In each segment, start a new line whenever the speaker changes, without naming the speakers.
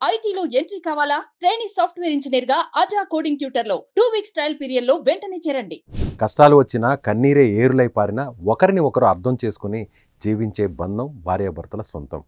ఐటీలో ఎంట్రీ కావాలా? Training software engineer గా అజా కోడింగ్ ట్యూటర్ లో 2 వీక్స్ ట్రయల్ పీరియడ్ లో వెంటనే చేరండి.
కష్టాలు వచ్చినా కన్నీరే ఏరులై పారినా ఒకరిని ఒకరు అర్థం చేసుకుని జీవించే బంధం భార్యాభర్తల సొంతం.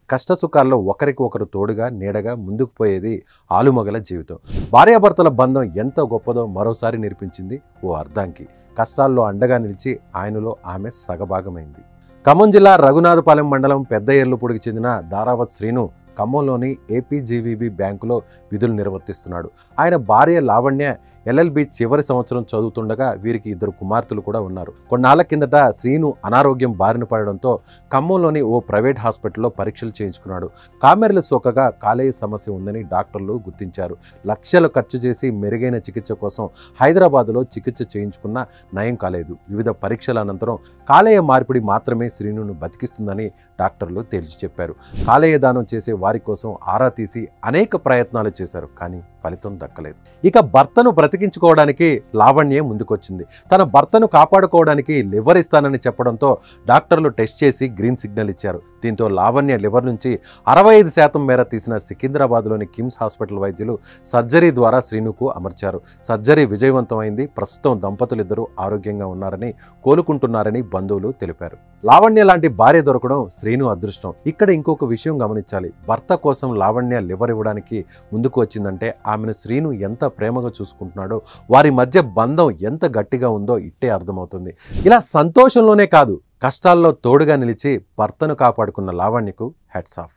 కష్టసుఖాల్లో ఒకరికి ఒకరు తోడుగా నీడగా ముందుకు పోయేది ఆలుమగల జీవితం. భార్యాభర్తల బంధం ఎంత గొప్పదో మరోసారి నిరూపించింది ఓ అర్ధాంగి. కష్టాల్లో అండగా నిలిచి ఆయనలో ఆమె సగభాగమైంది. ఖమ్మం జిల్లా రఘునాథపాలెం మండలం పెద్ద ఎర్లుపూడికి చెందిన దారావత్ శ్రీను ఖమ్మంలోని ఏపీజీవీబీ బ్యాంకులో విధులు నిర్వర్తిస్తున్నాడు. ఆయన భార్య లావణ్య ఎల్ఎల్బి చివరి సంవత్సరం చదువుతుండగా వీరికి 2 కుమార్తెలు కూడా ఉన్నారు. కొన్నాళ్ల కిందట శ్రీను అనారోగ్యం బారిన పడడంతో ఖమ్మంలోని ఓ ప్రైవేట్ హాస్పిటల్లో పరీక్షలు చేయించుకున్నాడు. కామెర్లు సోకగా కాలేయ సమస్య ఉందని డాక్టర్లు గుర్తించారు. లక్షలు ఖర్చు చేసి మెరుగైన చికిత్స కోసం హైదరాబాద్లో చికిత్స చేయించుకున్నా నయం కాలేదు. వివిధ పరీక్షల అనంతరం కాలేయ మార్పిడి మాత్రమే శ్రీనును బతికిస్తుందని డాక్టర్లు తేల్చి చెప్పారు. కాలేయ దానం చేసే వారి కోసం ఆరా తీసి అనేక ప్రయత్నాలు చేశారు, కానీ ఫలితం దక్కలేదు. ఇక భర్తను బ్రతికించుకోవడానికి లావణ్య ముందుకొచ్చింది. తన భర్తను కాపాడుకోవడానికి లివర్ ఇస్తానని చెప్పడంతో డాక్టర్లు టెస్ట్ చేసి గ్రీన్ సిగ్నల్ ఇచ్చారు. దీంతో లావణ్య లివర్ నుంచి 65% మేర తీసిన సికింద్రాబాద్లోని కిమ్స్ హాస్పిటల్ వైద్యులు సర్జరీ ద్వారా శ్రీనుకు అమర్చారు. సర్జరీ విజయవంతమైంది. ప్రస్తుతం దంపతులిద్దరూ ఆరోగ్యంగా ఉన్నారని, కోలుకుంటున్నారని బంధువులు తెలిపారు. లావణ్య లాంటి భార్య దొరకడం శ్రీను అదృష్టం. ఇక్కడ ఇంకొక విషయం గమనించాలి. భర్త కోసం లావణ్య లివర్ ఇవ్వడానికి ముందుకు వచ్చిందంటే ఆమెను శ్రీను ఎంత ప్రేమగా చూసుకుంటున్నాడో, వారి మధ్య బంధం ఎంత గట్టిగా ఉందో ఇట్టే అర్థమవుతుంది. ఇలా సంతోషంలోనే కాదు, కష్టాల్లో తోడుగా నిలిచి భర్తను కాపాడుకున్న లావణ్యకు హ్యాట్స్ ఆఫ్.